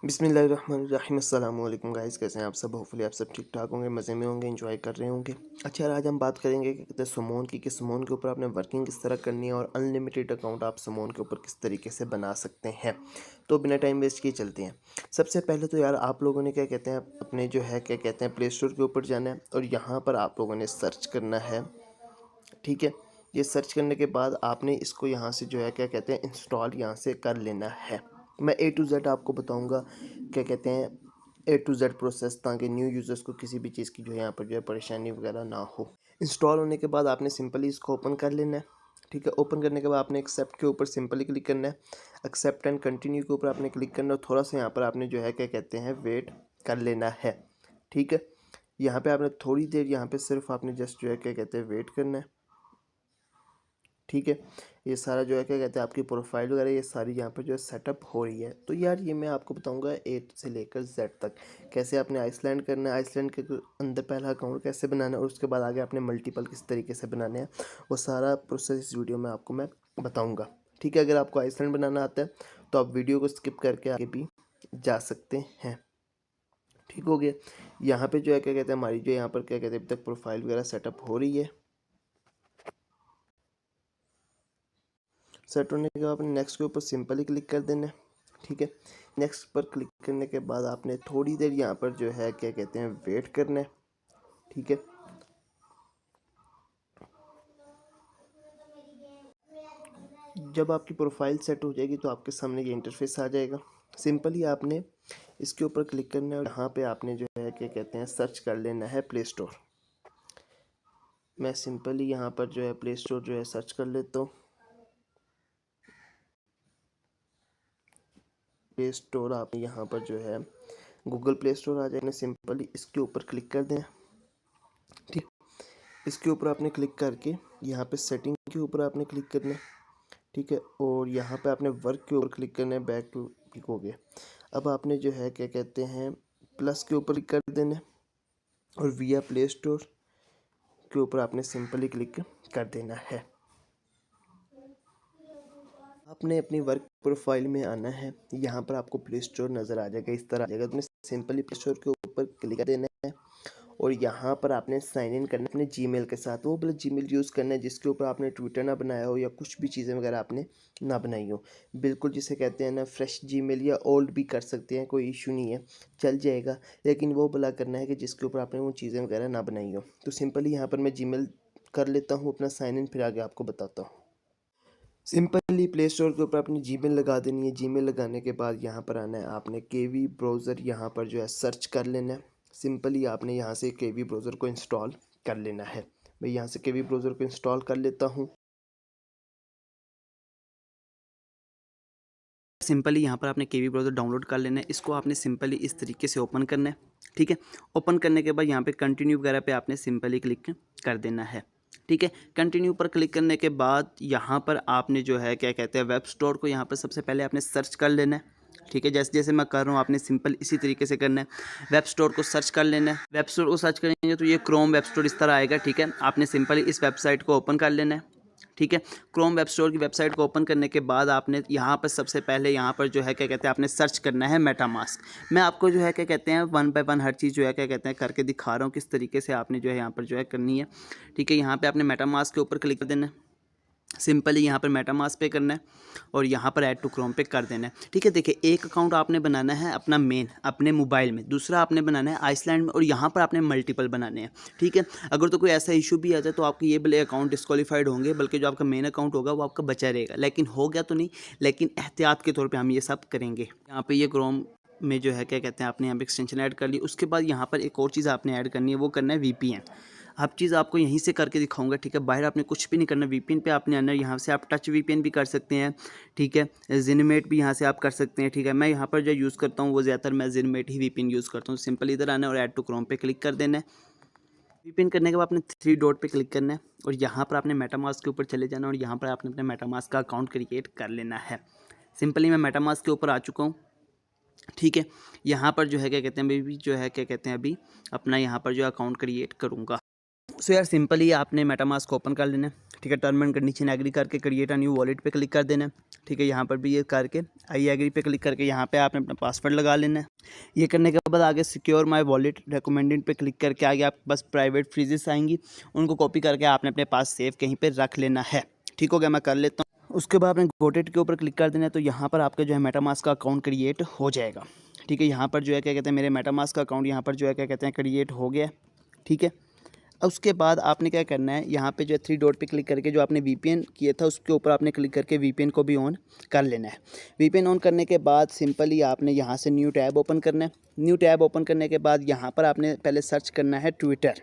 बिस्मिल्लाहिर्रहमानिर्रहीम। अस्सलाम वालेकुम गाइस, कैसे हैं आप सब? होपफुली आप सब ठीक ठाक होंगे, मज़े में होंगे, एंजॉय कर रहे होंगे। अच्छा यार, आज हम बात करेंगे कि कहते हैं सुमोन की, कि सुमोन के ऊपर आपने वर्किंग किस तरह करनी है और अनलिमिटेड अकाउंट आप सुमोन के ऊपर किस तरीके से बना सकते हैं। तो बिना टाइम वेस्ट किए चलते हैं। सबसे पहले तो यार आप लोगों ने क्या कहते हैं अपने जो है क्या कहते हैं प्ले स्टोर के ऊपर जाना है और यहाँ पर आप लोगों ने सर्च करना है। ठीक है, ये सर्च करने के बाद आपने इसको यहाँ से जो है क्या कहते हैं इंस्टॉल यहाँ से कर लेना है। मैं ए टू जेड आपको बताऊँगा क्या कहते हैं ए टू जेड प्रोसेस, ताकि न्यू यूज़र्स को किसी भी चीज़ की जो है यहाँ पर जो है परेशानी वगैरह ना हो। इंस्टॉल होने के बाद आपने सिंपली इसको ओपन कर लेना है। ठीक है, ओपन करने के बाद आपने एक्सेप्ट के ऊपर सिंपली क्लिक करना है। एक्सेप्ट एंड कंटिन्यू के ऊपर आपने क्लिक करना है और थोड़ा सा यहाँ पर आपने जो है क्या कहते हैं वेट कर लेना है। ठीक है, यहाँ पे आपने थोड़ी देर यहाँ पे सिर्फ आपने जस्ट जो है क्या कहते हैं वेट करना है। ठीक है, ये सारा जो है क्या कहते हैं आपकी प्रोफाइल वगैरह ये सारी यहाँ पर जो है सेटअप हो रही है। तो यार ये मैं आपको बताऊंगा ए से लेकर जेड तक कैसे आपने आइसलैंड करना है, आइसलैंड के अंदर पहला अकाउंट कैसे बनाना है और उसके बाद आगे आपने मल्टीपल किस तरीके से बनाने हैं, वो सारा प्रोसेस इस वीडियो में आपको मैं बताऊँगा। ठीक है, अगर आपको आइसलैंड बनाना आता है तो आप वीडियो को स्किप करके आगे भी जा सकते हैं। ठीक हो गया, यहाँ पे जो है क्या कहते हैं हमारी जो यहाँ पर क्या कहते हैं अभी तक प्रोफाइल वगैरह सेटअप हो रही है। सेट होने के बाद आपने नेक्स्ट के ऊपर सिंपली क्लिक कर देना है। ठीक है, नेक्स्ट पर क्लिक करने के बाद आपने थोड़ी देर यहाँ पर जो है क्या कहते हैं वेट करना है। ठीक है, जब आपकी प्रोफाइल सेट हो जाएगी तो आपके सामने ये इंटरफेस आ जाएगा। सिंपली आपने इसके ऊपर क्लिक करना है और यहाँ पे आपने जो है क्या कहते हैं सर्च कर लेना है प्ले स्टोर। मैं सिंपली यहाँ पर जो है प्ले स्टोर जो है सर्च कर लेता हूँ। प्ले स्टोर आप यहाँ पर जो है गूगल प्ले स्टोर आ जाएगा, सिंपली इसके ऊपर क्लिक कर दें। ठीक, इसके ऊपर आपने क्लिक करके यहाँ पे सेटिंग के ऊपर आपने क्लिक करना है। ठीक है, और यहाँ पे आपने वर्क के ऊपर क्लिक करना है। बैक टू क्लिक हो गया। अब आपने जो है क्या कहते हैं प्लस के ऊपर क्लिक कर देना है और विया प्ले स्टोर के ऊपर आपने सिंपली क्लिक कर देना है। आपने अपनी वर्क प्रोफाइल में आना है, यहाँ पर आपको प्ले स्टोर नज़र आ जाएगा, इस तरह आ जाएगा। आपने सिंपली प्ले स्टोर के ऊपर क्लिक कर देना है और यहाँ पर आपने साइन इन करना है अपने जीमेल के साथ। वो वाला जीमेल यूज़ करना है जिसके ऊपर आपने ट्विटर ना बनाया हो या कुछ भी चीज़ें वगैरह आपने ना बनाई हो। बिल्कुल जिसे कहते हैं ना फ्रेश जीमेल, या ओल्ड भी कर सकते हैं, कोई इशू नहीं है, चल जाएगा। लेकिन वो भला करना है कि जिसके ऊपर आपने वो चीज़ें वगैरह ना बनाई हो। तो सिंपली यहाँ पर मैं जीमेल कर लेता हूँ अपना साइन इन, फिर आगे आपको बताता हूँ। सिंपली प्ले स्टोर के ऊपर अपनी जीमेल लगा देनी है। जीमेल लगाने के बाद यहाँ पर आना है, आपने केवी ब्राउज़र यहाँ पर जो है सर्च कर लेना है। सिंपली आपने यहाँ से केवी ब्राउज़र को इंस्टॉल कर लेना है। मैं यहाँ से केवी ब्राउज़र को इंस्टॉल कर लेता हूँ। सिंपली यहाँ पर आपने केवी ब्राउज़र डाउनलोड कर लेना है। इसको आपने सिंपली इस तरीके से ओपन करना है। ठीक है, ओपन करने के बाद यहाँ पे कंटिन्यू वगैरह पे आपने सिंपली क्लिक कर देना है। ठीक है, कंटिन्यू पर क्लिक करने के बाद यहाँ पर आपने जो है क्या कहते हैं वेब स्टोर को यहाँ पर सबसे पहले आपने सर्च कर लेना है। ठीक है, जैसे जैसे मैं कर रहा हूँ आपने सिंपल इसी तरीके से करना है। वेब स्टोर को सर्च कर लेना है। वेब स्टोर को सर्च करेंगे तो ये क्रोम वेब स्टोर इस तरह आएगा। ठीक है, आपने सिंपली इस वेबसाइट को ओपन कर लेना है। ठीक है, क्रोम वेब स्टोर की वेबसाइट को ओपन करने के बाद आपने यहाँ पर सबसे पहले यहाँ पर जो है क्या कहते हैं आपने सर्च करना है मेटामास्क। मैं आपको जो है क्या कहते हैं वन बाय वन हर चीज़ जो है क्या कहते हैं करके दिखा रहा हूँ किस तरीके से आपने जो है यहाँ पर जो है करनी है। ठीक है, यहाँ पे आपने मेटामास्क के ऊपर क्लिक कर देना है। सिंपली यहाँ पर मेटामास्क पे करना है और यहाँ पर ऐड टू क्रोम पे कर देना है। ठीक है, देखिए एक अकाउंट आपने बनाना है अपना मेन अपने मोबाइल में, दूसरा आपने बनाना है आइसलैंड में और यहाँ पर आपने मल्टीपल बनाने हैं। ठीक है, अगर तो कोई ऐसा इशू भी आ जाए तो आपके ये वाले अकाउंट डिस्क्वालीफाइड होंगे, बल्कि जो आपका मेन अकाउंट होगा वो आपका बचा रहेगा। लेकिन हो गया तो नहीं, लेकिन एहतियात के तौर पर हम ये सब करेंगे। यहाँ पर ये क्रोम में जो है क्या कहते हैं आपने यहाँ पे एक्सटेंशन ऐड कर ली। उसके बाद यहाँ पर एक और चीज़ आपने ऐड करनी है, वो करना है VPN। हर चीज़ आपको यहीं से करके दिखाऊंगा। ठीक है, बाहर आपने कुछ भी नहीं करना, VPN पे आपने आना है। यहाँ से आप टच VPN भी कर सकते हैं। ठीक है, जिनमेट भी यहाँ से आप कर सकते हैं। ठीक है, मैं यहाँ पर जो यूज़ करता हूँ वो ज़्यादातर मैं जिनमेट ही VPN यूज़ करता हूँ। सिंपल इधर आना है और ऐड टू क्रोम पे क्लिक कर देना है। VPN करने के बाद आपने 3 डॉट पे क्लिक करना है और यहाँ पर आपने मेटामास्क के ऊपर चले जाना और यहाँ पर आपने अपने मेटामास्क का अकाउंट क्रिएट कर लेना है। सिंपली मैं मेटामास्क के ऊपर आ चुका हूँ। ठीक है, यहाँ पर जो है क्या कहते हैं अभी जो है क्या कहते हैं अभी अपना यहाँ पर जो अकाउंट क्रिएट करूँगा। सो यार सिंपली आपने मेटामास्क को ओपन कर लेना है, ठीक है। टर्म एंड कंडीशन एग्री करके क्रिएट अ न्यू वॉलेट पे क्लिक कर देना है, ठीक है। यहाँ पर भी ये करके आई एग्री पे क्लिक करके यहाँ पे आपने अपना पासवर्ड लगा लेना है। ये करने के बाद आगे सिक्योर माय वॉलेट रिकमेंडेड पे क्लिक करके आगे आपके पास प्राइवेट फ्रीजेस आएंगी, उनको कॉपी करके आपने अपने पास सेव कहीं पर रख लेना है। ठीक हो गया, मैं कर लेता हूँ। उसके बाद आपने गोटेट के ऊपर क्लिक कर देना है, तो यहाँ पर आपका जो है मेटामास्क का अकाउंट क्रिएट हो जाएगा, ठीक है। यहाँ पर जो है क्या कहते हैं मेरे मेटामास्क का अकाउंट यहाँ पर जो है क्या कहते हैं क्रिएट हो गया, ठीक है। उसके बाद आपने क्या करना है, यहाँ पे जो है 3 डॉट पे क्लिक करके जो आपने वीपीएन किया था उसके ऊपर आपने क्लिक करके वीपीएन को भी ऑन कर लेना है। वीपीएन ऑन करने के बाद सिंपली आपने यहाँ से न्यू टैब ओपन करना है। न्यू टैब ओपन करने के बाद यहाँ पर आपने पहले सर्च करना है ट्विटर,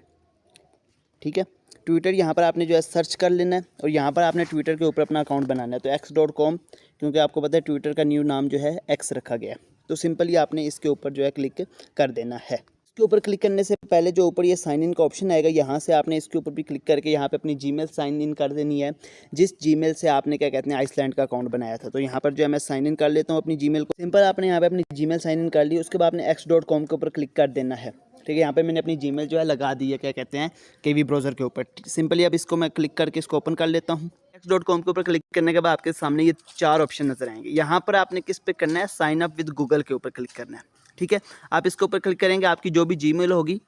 ठीक है। ट्विटर यहाँ पर आपने जो है सर्च कर लेना है और यहाँ पर आपने ट्विटर के ऊपर अपना अकाउंट बनाना है। तो x.com, क्योंकि आपको पता है ट्विटर का न्यू नाम जो है एक्स रखा गया है, तो सिंपली आपने इसके ऊपर जो है क्लिक कर देना है। इसके ऊपर क्लिक करने से पहले जो ऊपर ये साइन इन का ऑप्शन आएगा, यहाँ से आपने इसके ऊपर भी क्लिक करके यहाँ पे अपनी जीमेल साइन इन कर देनी है, जिस जीमेल से आपने क्या कहते हैं आइसलैंड का अकाउंट बनाया था। तो यहाँ पर जो है मैं साइन इन कर लेता हूँ अपनी जीमेल को। सिंपल आपने यहाँ पे अपनी जीमेल साइन इन कर ली, उसके बाद आपने x.com के ऊपर क्लिक कर देना है, ठीक है। यहाँ पे मैंने अपनी जीमेल जो है लगा दी है क्या कहते हैं केवी ब्राउज़र के ऊपर। सिंपली अब इसको मैं क्लिक करके इसको ओपन कर लेता हूँ। x.com के ऊपर क्लिक करने के बाद आपके सामने ये 4 ऑप्शन नजर आएंगे। यहाँ पर आपने किस पे करना है, साइन अप विद गूगल के ऊपर क्लिक करना है, ठीक है। आप इसके ऊपर क्लिक करेंगे, आपकी जो भी जीमेल होगी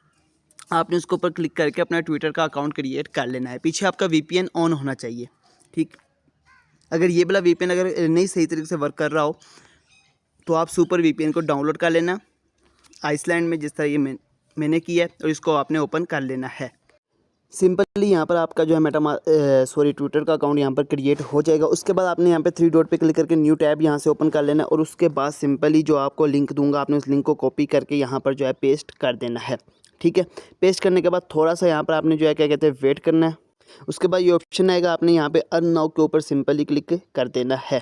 आपने उसके ऊपर क्लिक करके अपना ट्विटर का अकाउंट क्रिएट कर लेना है। पीछे आपका वीपीएन ऑन होना चाहिए, ठीक। अगर ये वाला वीपीएन अगर नहीं सही तरीके से वर्क कर रहा हो तो आप सुपर वीपीएन को डाउनलोड कर लेना आइसलैंड में, जिस तरह ये मैंने किया है, और इसको आपने ओपन कर लेना है। सिंपली यहाँ पर आपका जो है ट्विटर का अकाउंट यहाँ पर क्रिएट हो जाएगा। उसके बाद आपने यहाँ पे 3 डॉट पे क्लिक करके न्यू टैब यहाँ से ओपन कर लेना है और उसके बाद सिंपली जो आपको लिंक दूंगा आपने उस लिंक को कॉपी करके यहाँ पर जो है पेस्ट कर देना है, ठीक है। पेस्ट करने के बाद थोड़ा सा यहाँ पर आपने जो है क्या कहते हैं वेट करना है। उसके बाद ये ऑप्शन आएगा, आपने यहाँ पे अर्न नाउ के ऊपर सिंपली क्लिक कर देना है।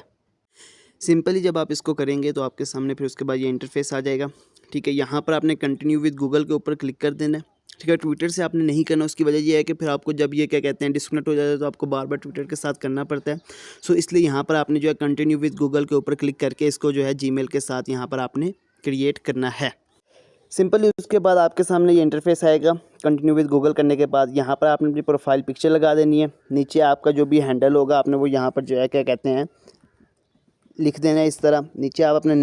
सिंपली जब आप इसको करेंगे तो आपके सामने फिर उसके बाद ये इंटरफेस आ जाएगा, ठीक है। यहाँ पर आपने कंटिन्यू विद गूगल के ऊपर क्लिक कर देना है, ठीक है। ट्विटर से आपने नहीं करना, उसकी वजह ये है कि फिर आपको जब ये क्या कहते हैं डिस्कनेक्ट हो जाता है तो आपको बार बार ट्विटर के साथ करना पड़ता है। सो इसलिए यहाँ पर आपने जो है कंटिन्यू विद गूगल के ऊपर क्लिक करके इसको जो है जीमेल के साथ यहाँ पर आपने क्रिएट करना है। सिंपली उसके बाद आपके सामने ये इंटरफेस आएगा। कंटिन्यू विद गूगल करने के बाद यहाँ पर आपने अपनी प्रोफाइल पिक्चर लगा देनी है। नीचे आपका जो भी हैंडल होगा आपने वो यहाँ पर जो है क्या कहते हैं लिख देना है इस तरह। नीचे आप अपना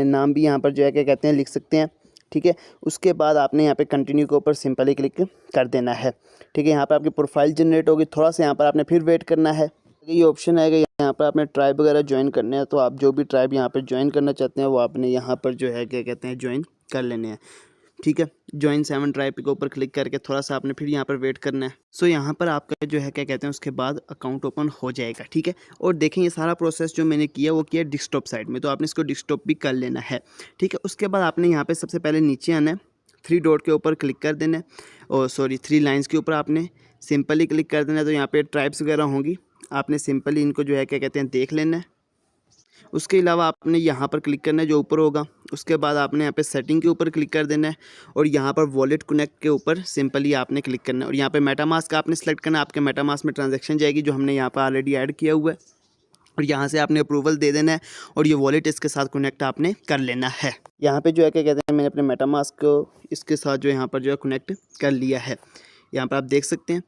नाम भी यहाँ पर जो है क्या कहते हैं लिख सकते हैं, ठीक है। उसके बाद आपने यहाँ पे कंटिन्यू के ऊपर सिंपली क्लिक कर देना है, ठीक है। यहाँ पर आपकी प्रोफाइल जनरेट होगी, थोड़ा सा यहाँ पर आपने फिर वेट करना है। ये ऑप्शन आएगा, यहाँ पर आपने ट्राइब वगैरह ज्वाइन करने हैं, तो आप जो भी ट्राइब यहाँ पर ज्वाइन करना चाहते हैं वो आपने यहाँ पर जो है क्या कहते हैं ज्वाइन कर लेने हैं, ठीक है। ज्वाइन 7 ट्राइब के ऊपर क्लिक करके थोड़ा सा आपने फिर यहाँ पर वेट करना है। सो यहाँ पर आपका जो है क्या कहते हैं उसके बाद अकाउंट ओपन हो जाएगा, ठीक है। और देखें ये सारा प्रोसेस जो मैंने किया वो किया डेस्कटॉप साइड में, तो आपने इसको डेस्कटॉप भी कर लेना है, ठीक है। उसके बाद आपने यहाँ पर सबसे पहले नीचे आना है, 3 डॉट के ऊपर क्लिक कर देना है, और 3 लाइन्स के ऊपर आपने सिंपली क्लिक कर देना है। तो यहाँ पर ट्राइब्स वगैरह होंगी, आपने सिंपली इनको जो है क्या कहते हैं देख लेना है। उसके अलावा आपने यहाँ पर क्लिक करना है जो ऊपर होगा। उसके बाद आपने यहाँ पे सेटिंग के ऊपर क्लिक कर देना है और यहाँ पर वॉलेट कनेक्ट के ऊपर सिंपली आपने क्लिक करना है और यहाँ पे मेटामास्क आपने सेलेक्ट करना है। आपके मेटामास्क में ट्रांजैक्शन जाएगी जो हमने यहाँ पर ऑलरेडी ऐड किया हुआ है, और यहाँ से आपने अप्रूवल दे देना है और ये वॉलेट इसके साथ कनेक्ट आपने कर लेना है। यहाँ पर जो है क्या कहते हैं मैंने अपने मेटामास्क को इसके साथ जो यहाँ पर जो है कनेक्ट कर लिया है, यहाँ पर आप देख सकते हैं,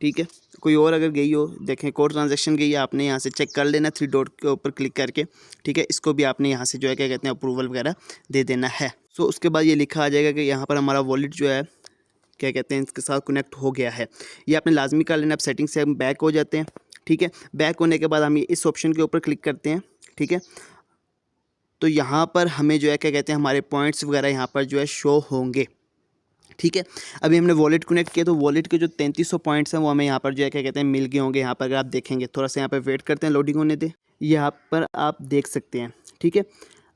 ठीक है। कोई और अगर गई हो देखें कोड ट्रांजैक्शन गई है, आपने यहाँ से चेक कर लेना 3 डॉट के ऊपर क्लिक करके, ठीक है। इसको भी आपने यहाँ से जो है क्या कहते हैं अप्रूवल वगैरह दे देना है। सो उसके बाद ये लिखा आ जाएगा कि यहाँ पर हमारा वॉलेट जो है क्या कहते हैं इसके साथ कनेक्ट हो गया है। ये आपने लाजमी कर लेना। अब सेटिंग से हम बैक हो जाते हैं, ठीक है। बैक होने के बाद हम ये इस ऑप्शन के ऊपर क्लिक करते हैं, ठीक है। तो यहाँ पर हमें जो है क्या कहते हैं हमारे पॉइंट्स वगैरह यहाँ पर जो है शो होंगे, ठीक है। अभी हमने वॉलेट कनेक्ट किया तो वॉलेट के जो 3300 पॉइंट्स हैं वो हमें यहाँ पर जो है क्या कहते हैं मिल गए होंगे। यहाँ पर अगर आप देखेंगे थोड़ा सा यहाँ पर वेट करते हैं लोडिंग होने दे, यहाँ पर आप देख सकते हैं, ठीक है।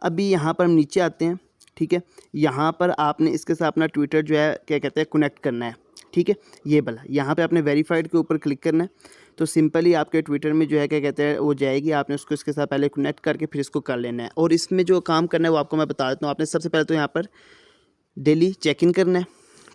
अभी यहाँ पर हम नीचे आते हैं, ठीक है। यहाँ पर आपने इसके साथ अपना ट्विटर जो है क्या कहते हैं कनेक्ट करना है, ठीक है। ये वाला यहाँ पे आपने वेरीफाइड के ऊपर क्लिक करना है, तो सिंपली आपके ट्विटर में जो है क्या कहते हैं वो जाएगी। आपने उसको इसके साथ पहले कनेक्ट करके फिर इसको कर लेना है। और इसमें जो काम करना है वो आपको मैं बता देता हूँ। आपने सबसे पहले तो यहाँ पर डेली चेक इन करना है,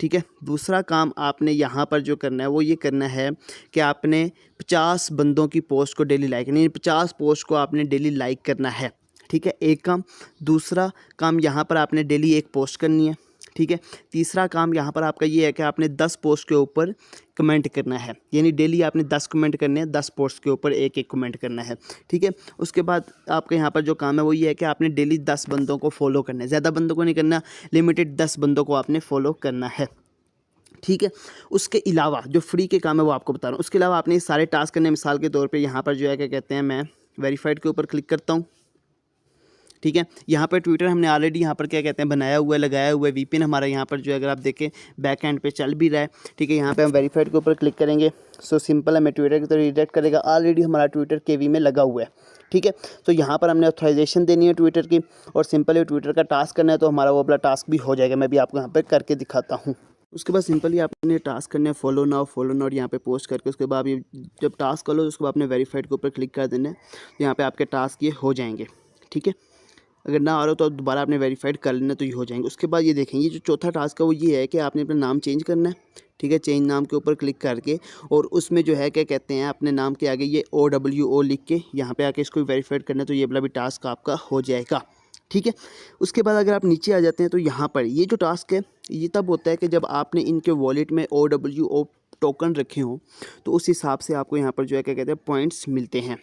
ठीक है। दूसरा काम आपने यहाँ पर जो करना है वो ये करना है कि आपने 50 बंदों की पोस्ट को डेली लाइक करनी है, 50 पोस्ट को आपने डेली लाइक करना है, ठीक है। एक काम। दूसरा काम यहाँ पर आपने डेली एक पोस्ट करनी है, ठीक है। तीसरा काम यहाँ पर आपका ये है कि आपने 10 पोस्ट के ऊपर कमेंट करना है, यानी डेली आपने 10 कमेंट करने हैं, 10 पोस्ट के ऊपर एक एक कमेंट करना है, ठीक है। उसके बाद आपका यहाँ पर जो काम है वो ये है कि आपने डेली 10 बंदों को फॉलो करना है, ज़्यादा बंदों को नहीं करना, लिमिटेड 10 बंदों को आपने फॉलो करना है, ठीक है। उसके अलावा जो फ्री के काम है वो आपको बता रहा हूँ। उसके अलावा आपने ये सारे टास्क करने, मिसाल के तौर पे यहाँ पर जो है क्या कहते हैं, मैं वेरीफाइड के ऊपर क्लिक करता हूँ, ठीक है। यहाँ पर ट्विटर हमने ऑलरेडी यहाँ पर क्या कहते हैं बनाया हुआ है, लगाया हुआ है। वीपीएन हमारा यहाँ पर जो है अगर आप देखें बैक एंड पे चल भी रहा है, ठीक है। यहाँ पे हम वेरीफाइड के ऊपर क्लिक करेंगे, सो सिंपल हमें ट्विटर की तरफ रिडायरेक्ट करेगा। ऑलरेडी हमारा ट्विटर केवी में लगा हुआ है, ठीक है। तो यहाँ पर हमने ऑथराइजेशन देनी है ट्विटर की, और सिंपली ट्विटर का टास्क करना है, तो हमारा वो वाला टास्क भी हो जाएगा। मैं भी आपको यहाँ पर करके दिखाता हूँ। उसके बाद सिंपली आपने टास्क करना है फॉलो नाउ और यहाँ पे पोस्ट करके, उसके बाद ये जब टास्क कर लो उसके बाद आपने वेरीफाइड के ऊपर क्लिक कर देना है, यहाँ पे आपके टास्क ये हो जाएंगे, ठीक है। अगर ना आ रहा हो तो दोबारा आपने वेरीफाइड कर लेना, तो ये हो जाएंगे। उसके बाद ये देखेंगे जो चौथा टास्क है वो ये है कि आपने अपना नाम चेंज करना है, ठीक है। चेंज नाम के ऊपर क्लिक करके, और उसमें जो है क्या कहते हैं अपने नाम के आगे ये OWO लिख के यहाँ पे आके इसको वेरीफाइड करना है, तो ये वाला भी टास्क आपका हो जाएगा, ठीक है। उसके बाद अगर आप नीचे आ जाते हैं तो यहाँ पर ये जो टास्क है ये तब होता है कि जब आपने इनके वॉलेट में OWO टोकन रखे हों, तो उस हिसाब से आपको यहाँ पर जो है क्या कहते हैं पॉइंट्स मिलते हैं,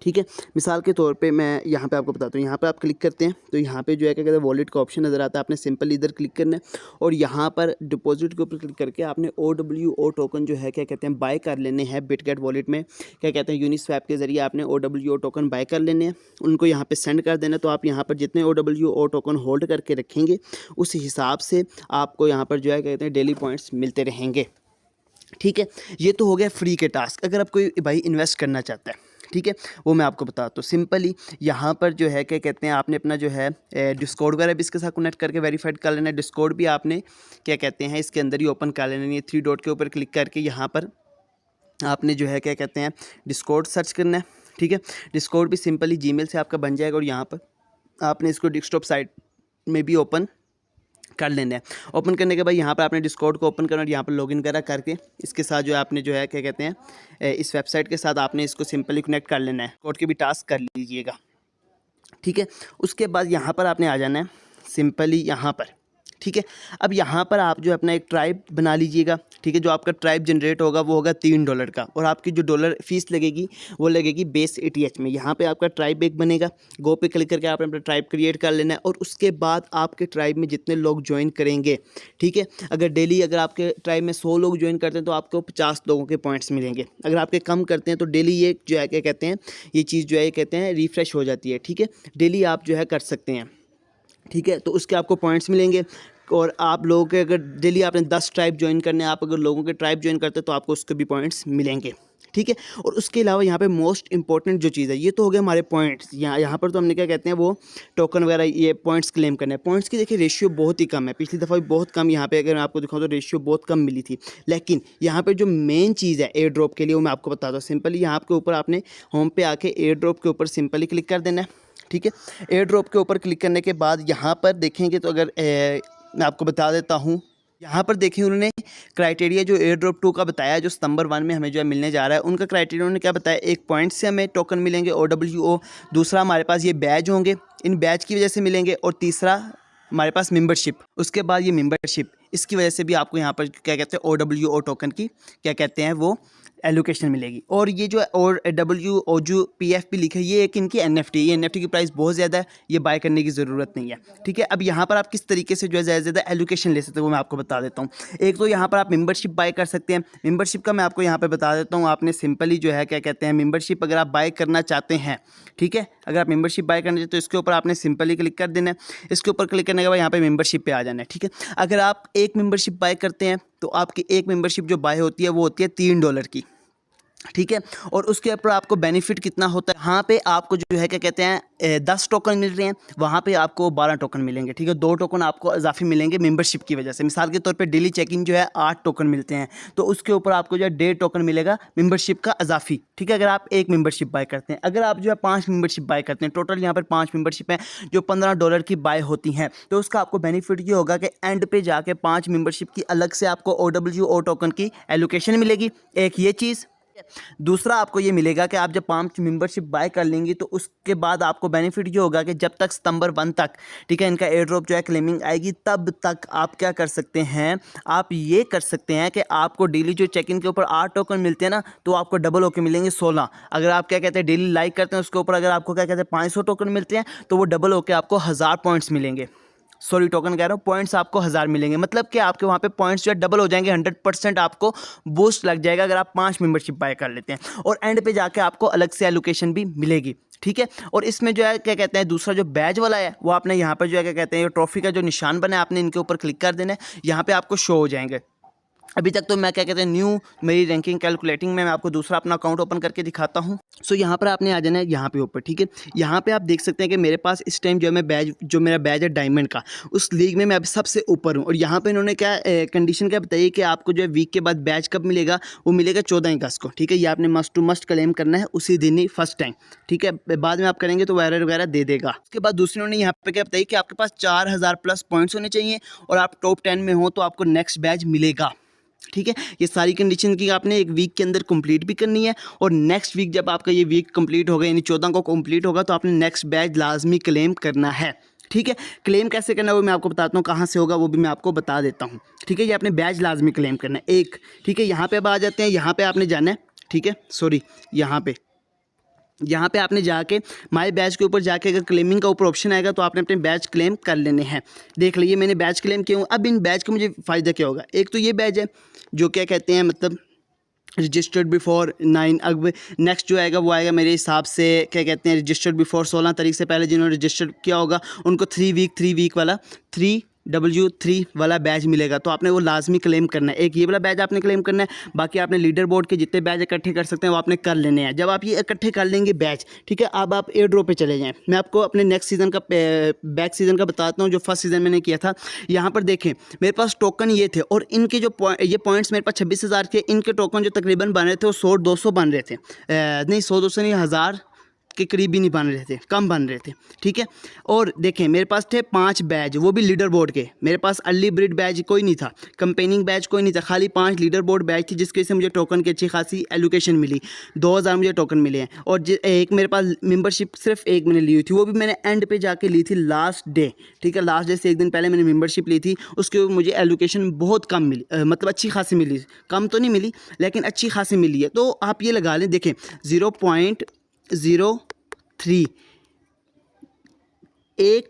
ठीक है। मिसाल के तौर पे मैं यहाँ पे आपको बताता हूँ, यहाँ पे आप क्लिक करते हैं तो यहाँ पे जो है क्या कहते हैं वॉलेट का ऑप्शन नज़र आता है। आपने सिंपल इधर क्लिक करना है और यहाँ पर डिपॉजिट के ऊपर क्लिक करके आपने OWO टोकन जो है क्या कहते हैं बाय कर लेने हैं। बिटगेट वॉलेट में क्या कहते हैं यूनिस्वैप के ज़रिए आपने OWO टोकन बाय कर लेने हैं, उनको यहाँ पर सेंड कर देना। तो आप यहाँ पर जितने OWO टोकन होल्ड करके रखेंगे उस हिसाब से आपको यहाँ पर जो है क्या कहते हैं डेली पॉइंट्स मिलते रहेंगे, ठीक है। ये तो हो गया फ्री के टास्क। अगर आप कोई भाई इन्वेस्ट करना चाहता है, ठीक है, वो मैं आपको बताता हूँ। सिंपली यहाँ पर जो है क्या कहते हैं आपने अपना जो है डिस्कॉर्ड वगैरह भी इसके साथ कनेक्ट करके वेरीफाइड कर लेना है। डिस्कॉर्ड भी आपने क्या कहते हैं इसके अंदर ही ओपन कर लेना है। 3 डॉट के ऊपर क्लिक करके यहाँ पर आपने जो है क्या कहते हैं डिस्कॉर्ड सर्च करना है, ठीक है। डिस्कॉर्ड भी सिंपली जीमेल से आपका बन जाएगा और यहाँ पर आपने इसको डेस्कटॉप साइट में भी ओपन कर लेना है। ओपन करने के बाद यहाँ पर आपने डिस्कॉर्ड को ओपन करना और यहाँ पर लॉगिन वगैरह करके इसके साथ जो है आपने जो है क्या कहते हैं इस वेबसाइट के साथ आपने इसको सिंपली कनेक्ट कर लेना है। कोड के भी टास्क कर लीजिएगा, ठीक है। उसके बाद यहाँ पर आपने आ जाना है सिंपली यहाँ पर, ठीक है। अब यहाँ पर आप जो अपना एक ट्राइब बना लीजिएगा, ठीक है। जो आपका ट्राइब जनरेट होगा वो होगा $3 का, और आपकी जो डॉलर फीस लगेगी वो लगेगी बेस ATH में। यहाँ पे आपका ट्राइब एक बनेगा, गो पे क्लिक करके आपने अपना ट्राइब क्रिएट कर लेना है, और उसके बाद आपके ट्राइब में जितने लोग ज्वाइन करेंगे, ठीक है। अगर डेली अगर आपके ट्राइब में 100 लोग ज्वाइन करते हैं तो आपको 50 लोगों के पॉइंट्स मिलेंगे। अगर आपके कम करते हैं तो डेली ये जो है क्या कहते हैं ये चीज़ जो है कहते हैं रिफ्रेश हो जाती है, ठीक है। डेली आप जो है कर सकते हैं, ठीक है। तो उसके आपको पॉइंट्स मिलेंगे, और आप लोगों के अगर डेली आपने 10 ट्राइब ज्वाइन करने हैं, आप अगर लोगों के ट्राइब ज्वाइन करते हैं तो आपको उसके भी पॉइंट्स मिलेंगे, ठीक है। और उसके अलावा यहाँ पे मोस्ट इंपॉर्टेंट जो चीज़ है, ये तो हो गया हमारे पॉइंट्स। यहाँ पर तो हमने क्या कहते हैं वो टोकन वगैरह ये पॉइंट्स क्लेम करने हैं। पॉइंट्स की देखिए रेशियो बहुत ही कम है, पिछली दफ़ा भी बहुत कम यहाँ पे अगर मैं आपको दिखाऊँ तो रेशियो बहुत कम मिली थी। लेकिन यहाँ पर जो मेन चीज़ है एयर ड्रॉप के लिए वो मैं आपको बताता हूँ। सिंपली यहाँ के ऊपर आपने होम पे आके एयर ड्रॉप के ऊपर सिंपली क्लिक कर देना है, ठीक है। एयर ड्रॉप के ऊपर क्लिक करने के बाद यहाँ पर देखेंगे तो अगर मैं आपको बता देता हूँ, यहाँ पर देखें उन्होंने क्राइटेरिया जो एयर ड्रॉप 2 का बताया, जो सितंबर 1 में हमें जो है मिलने जा रहा है, उनका क्राइटेरिया उन्होंने क्या बताया, 1 पॉइंट से हमें टोकन मिलेंगे OWO, दूसरा हमारे पास ये बैज होंगे, इन बैज की वजह से मिलेंगे, और तीसरा हमारे पास मेंबरशिप। उसके बाद ये मेंबरशिप इसकी वजह से भी आपको यहाँ पर क्या कहते हैं OWO टोकन की क्या कहते हैं वो एलोकेशन मिलेगी। और ये जो OWOPF भी लिखा है ये एक इनकी NFT, ये NFT की प्राइस बहुत ज़्यादा है, ये बाय करने की ज़रूरत नहीं है, ठीक है। अब यहाँ पर आप किस तरीके से जो है ज़्यादा एलोकेशन ले सकते हैं वो मैं आपको बता देता हूँ। एक तो यहाँ पर आप मेंबरशिप बाय कर सकते हैं। मेंबरशिप का मैं आपको यहाँ पर बता देता हूँ। आपने सिंपली जो है क्या कहते हैं मेंबरशिप अगर आप बाय करना चाहते हैं, ठीक है, अगर आप मेंबरशिप बाय करना चाहते हैं तो इसके ऊपर आपने सिंपली क्लिक कर देना है। इसके ऊपर क्लिक करने के बाद यहाँ पे मेंबरशिप पे आ जाना है, ठीक है। अगर आप एक मेंबरशिप बाय करते हैं तो आपकी एक मेंबरशिप जो बाय होती है वो होती है $3 की, ठीक है। और उसके ऊपर आपको बेनिफिट कितना होता है, यहाँ पे आपको जो है क्या कहते हैं 10 टोकन मिल रहे हैं, वहाँ पे आपको 12 टोकन मिलेंगे, ठीक है। 2 टोकन आपको इजाफी मिलेंगे मेंबरशिप की वजह से। मिसाल के तौर पे डेली चेकिंग जो है 8 टोकन मिलते हैं, तो उसके ऊपर आपको जो है 1.5 टोकन मिलेगा मेंबरशिप का इजाफी, ठीक है। अगर आप एक मेंबरशिप बाय करते हैं, अगर आप जो है 5 मेंबरशिप बाय करते हैं, टोटल यहाँ पर 5 मेंबरशिप हैं जो $15 की बाय होती हैं, तो उसका आपको बेनिफिट ये होगा कि एंड पे जाके 5 मेंबरशिप की अलग से आपको OWO टोकन की एलोकेशन मिलेगी, एक ये चीज़, दूसरा आपको ये मिलेगा कि आप जब 5 मेंबरशिप बाय कर लेंगी तो उसके बाद आपको बेनिफिट ये होगा कि जब तक सितंबर 1 तक, ठीक है, इनका एयर ड्रॉप जो है क्लेमिंग आएगी, तब तक आप क्या कर सकते हैं, आप ये कर सकते हैं कि आपको डेली जो चेक इन के ऊपर 8 टोकन मिलते हैं ना, तो आपको डबल होकर मिलेंगे 16। अगर आप क्या कहते हैं डेली लाइक करते हैं उसके ऊपर अगर आपको क्या कहते हैं 500 टोकन मिलते हैं, तो वो डबल होकर आपको 1000 पॉइंट्स मिलेंगे। सॉरी, टोकन कह रहा हूँ, पॉइंट्स आपको 1000 मिलेंगे। मतलब कि आपके वहाँ पे पॉइंट्स जो है डबल हो जाएंगे, 100% आपको बूस्ट लग जाएगा अगर आप 5 मेंबरशिप बाय कर लेते हैं। और एंड पे जाके आपको अलग से एलोकेशन भी मिलेगी, ठीक है। और इसमें जो है क्या कहते हैं दूसरा जो बैज वाला है वो आपने यहाँ पर जो है क्या कहते हैं ट्रॉफी का जो निशान बना है आपने इनके ऊपर क्लिक कर देना है, यहाँ पे आपको शो हो जाएंगे। अभी तक तो मैं क्या कहते हैं न्यू मेरी रैंकिंग कैलकुलेटिंग में मैं आपको दूसरा अपना अकाउंट ओपन करके दिखाता हूँ। सो यहाँ पर आपने आ जाना है यहाँ पे ऊपर, ठीक है। यहाँ पे आप देख सकते हैं कि मेरे पास इस टाइम जो है मैं बैज जो मेरा बैज है डायमंड का, उस लीग में मैं अभी सबसे ऊपर हूँ। और यहाँ पे इन्होंने क्या कंडीशन क्या बताई कि आपको जो है वीक के बाद बैज कब मिलेगा, वो मिलेगा 14 अगस्त को, ठीक है। ये आपने मस्ट टू मस्ट क्लेम करना है उसी दिन ही फर्स्ट टाइम, ठीक है। बाद में आप करेंगे तो वायरल वगैरह दे देगा। उसके बाद दूसरे उन्होंने यहाँ पे क्या बताई कि आपके पास 4000 प्लस पॉइंट्स होने चाहिए और आप टॉप 10 में हो तो आपको नेक्स्ट बैच मिलेगा, ठीक है। ये सारी कंडीशन की आपने एक वीक के अंदर कंप्लीट भी करनी है। और नेक्स्ट वीक जब आपका ये वीक कंप्लीट होगा यानी 14 को कंप्लीट होगा तो आपने नेक्स्ट बैच लाजमी क्लेम करना है, ठीक है। क्लेम कैसे करना है वो मैं आपको बताता हूँ, कहाँ से होगा वो भी मैं आपको बता देता हूँ, ठीक है। ये आपने बैच लाजमी क्लेम करना है एक, ठीक है। यहाँ पे अब आ जाते हैं, यहाँ पे आपने जाना है, ठीक है। सॉरी, यहाँ पे आपने जाके माय बैच के ऊपर जाके अगर क्लेमिंग का ऊपर ऑप्शन आएगा तो आपने अपने बैच क्लेम कर लेने हैं। देख लीजिए मैंने बैच क्लेम किया हूँ। अब इन बैच का मुझे फ़ायदा क्या होगा, एक तो ये बैच है जो क्या कहते हैं मतलब रजिस्टर्ड बिफोर 9। अब नेक्स्ट जो आएगा वो आएगा मेरे हिसाब से क्या कहते हैं रजिस्टर्ड बिफोर 16 तारीख से पहले जिन्होंने रजिस्टर्ड किया होगा उनको 3 वीक वाला 3W3 वाला बैच मिलेगा, तो आपने वो लाजमी क्लेम करना है। एक ये वाला बैच आपने क्लेम करना है, बाकी आपने लीडर बोर्ड के जितने बैच इकट्ठे कर सकते हैं वो आपने कर लेने हैं। जब आप ये इकट्ठे कर लेंगे बैच, ठीक है, अब आप एयर ड्रॉप पे चले जाएं। मैं आपको अपने नेक्स्ट सीज़न का बैक सीज़न का बताता हूँ जो फर्स्ट सीज़न मैंने किया था। यहाँ पर देखें मेरे पास टोकन ये थे और इनके जो ये पॉइंट्स मेरे पास 26,000 थे। इनके टोकन जो तकरीबन बन रहे थे वो 100-200 बन रहे थे, नहीं 100-200 नहीं, 1000 के करीब भी नहीं बन रहे थे, कम बन रहे थे, ठीक है। और देखें मेरे पास थे 5 बैच, वो भी लीडर बोर्ड के। मेरे पास अर्ली ब्रिड बैच कोई नहीं था, कंपेनिंग बैच कोई नहीं था, खाली 5 लीडर बोर्ड बैच थी जिसकी वजह से मुझे टोकन की अच्छी खासी एलोकेशन मिली। 2000 मुझे टोकन मिले हैं। और एक मेरे पास मेंबरशिप सिर्फ एक मैंने ली हुई थी, वो भी मैंने एंड पे जाके ली थी लास्ट डे, ठीक है। लास्ट डे से एक दिन पहले मैंने मेंबरशिप ली थी, उसके ऊपर मुझे एलोकेशन बहुत कम मिली, मतलब अच्छी खासी मिली, कम तो नहीं मिली लेकिन अच्छी खासी मिली है। तो आप ये लगा लें, देखें 0.03 एक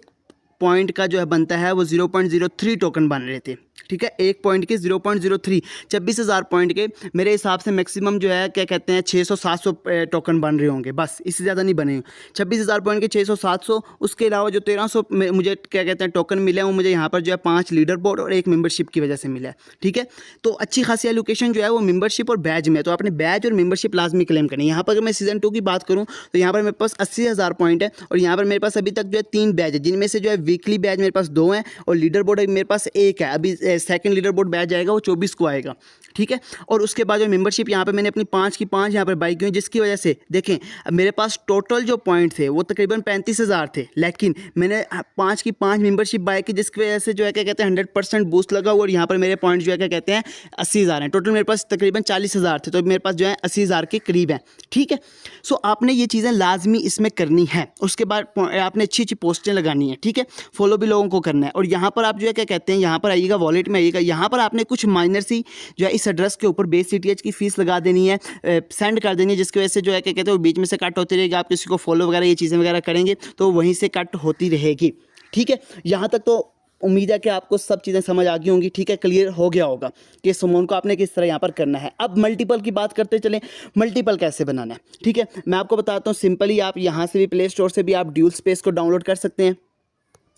पॉइंट का जो है बनता है वो 0.03 टोकन बन रहे थे, ठीक है। एक पॉइंट के 0.03, 26,000 पॉइंट के मेरे हिसाब से मैक्सिमम जो है क्या कहते हैं 600-700 टोकन बन रहे होंगे, बस इससे ज़्यादा नहीं बने। 26,000 पॉइंट के 600-700, उसके अलावा जो 1300 मुझे क्या कहते हैं टोकन मिले हैं वो मुझे यहाँ पर जो है 5 लीडर बोर्ड और एक मेंबरशिप की वजह से मिला है, ठीक है। तो अच्छी खासी एलोकेशन जो है वो मेंबरशिप और बैच में, तो आपने बैच और मेंबरशिप लाजमी क्लेम करनी है। यहाँ पर अगर मैं सीज़न 2 की बात करूँ तो यहाँ पर मेरे पास 80,000 पॉइंट है और यहाँ पर मेरे पास अभी तक जो है 3 बैच है, जिनमें से जो है वीकली बैच मेरे पास 2 हैं और लीडर बोर्ड मेरे पास 1 है। अभी सेकंड लीडर बोर्ड बैच जाएगा वो 24 को आएगा, ठीक है। और उसके बाद जो मेंबरशिप यहाँ पे मैंने अपनी 5 की 5 यहाँ पर बाई की, जिसकी वजह से देखें मेरे पास टोटल जो पॉइंट थे वो तकरीबन 35,000 थे, लेकिन मैंने 5 की 5 मेंबरशिप बाई की जिसकी वजह से जो है क्या कहते हैं 100% बूस्ट लगा हुआ। और यहाँ पर मेरे पॉइंट जो है क्या कहते हैं 80,000 हैं। टोटल मेरे पास तकरीबन 40,000 थे, तो मेरे पास जो है 80,000 के करीब है, ठीक है। सो आपने ये चीज़ें लाजमी इसमें करनी है। उसके बाद आपने अच्छी अच्छी पोस्टें लगानी है, ठीक है। फॉलो भी लोगों को करना है। और यहाँ पर आप जो है क्या कहते हैं यहाँ पर आइएगा, वॉलेट में आइएगा, यहाँ पर आपने कुछ माइनर सी जो है इस एड्रेस के ऊपर बेस CTH की फ़ीस लगा देनी है, सेंड कर देनी है, जिसकी वजह से जो है क्या कहते हैं वो बीच में से कट होती रहेगी। आप किसी को फॉलो वगैरह ये चीज़ें वगैरह करेंगे तो वहीं से कट होती रहेगी, ठीक है। यहाँ तक तो उम्मीद है कि आपको सब चीज़ें समझ आ गई होंगी, ठीक है, क्लियर हो गया होगा कि सुमोन को आपने किस तरह यहाँ पर करना है। अब मल्टीपल की बात करते चलें, मल्टीपल कैसे बनाना है, ठीक है। मैं आपको बताता हूँ सिंपली, आप यहाँ से भी प्ले स्टोर से भी आप ड्यूल स्पेस को डाउनलोड कर सकते हैं।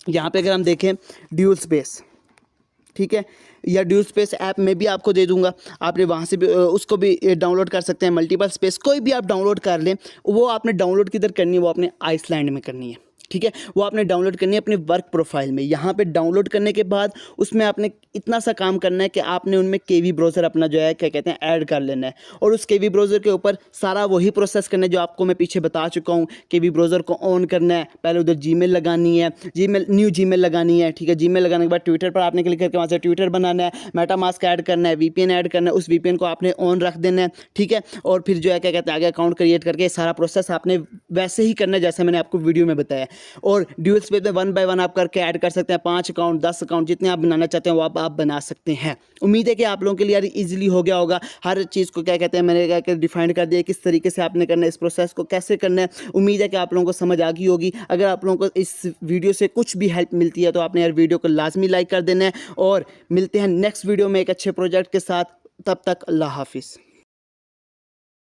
यहाँ पे अगर हम देखें ड्यूल स्पेस, ठीक है, या ड्यूल स्पेस ऐप में भी आपको दे दूंगा, आपने वहाँ से भी उसको भी डाउनलोड कर सकते हैं। मल्टीपल स्पेस कोई भी आप डाउनलोड कर लें, वो आपने डाउनलोड किधर करनी है, वो आपने आइसलैंड में करनी है, ठीक है, वो आपने डाउनलोड करनी है अपने वर्क प्रोफाइल में। यहाँ पे डाउनलोड करने के बाद उसमें आपने इतना सा काम करना है कि आपने उनमें केवी ब्राउज़र अपना जो है क्या कहते हैं ऐड कर लेना है, और उस केवी ब्राउज़र के ऊपर सारा वही प्रोसेस करना है जो आपको मैं पीछे बता चुका हूँ। केवी ब्राउज़र को ऑन करना है, पहले उधर जीमेल लगानी है, न्यू जीमेल लगानी है, ठीक है। जीमेल लगाने के बाद ट्विटर पर आपने क्लिक करके वहाँ से ट्विटर बनाना है, मेटामास्क ऐड करना है, वीपीएन ऐड करना है, उस वीपीएन को आपने ऑन रख देना है, ठीक है। और फिर जो है क्या कहते हैं आगे अकाउंट क्रिएट करके सारा प्रोसेस आपने वैसे ही करना है जैसे मैंने आपको वीडियो में बताया। और ड्यूल स्पेस में 1 बाय 1 आप करके ऐड कर सकते हैं, 5 अकाउंट 10 अकाउंट जितने आप बनाना चाहते हैं वो आप बना सकते हैं। उम्मीद है कि आप लोगों के लिए यार इजीली हो गया होगा, हर चीज़ को क्या कहते हैं मैंने क्या कहते डिफाइन कर दिया किस तरीके से आपने करना है, इस प्रोसेस को कैसे करना है। उम्मीद है कि आप लोगों को समझ आ गई होगी। अगर आप लोगों को इस वीडियो से कुछ भी हेल्प मिलती है तो आपने यार वीडियो को लाजमी लाइक कर देना है, और मिलते हैं नेक्स्ट वीडियो में एक अच्छे प्रोजेक्ट के साथ। तब तक अल्लाह हाफिज़।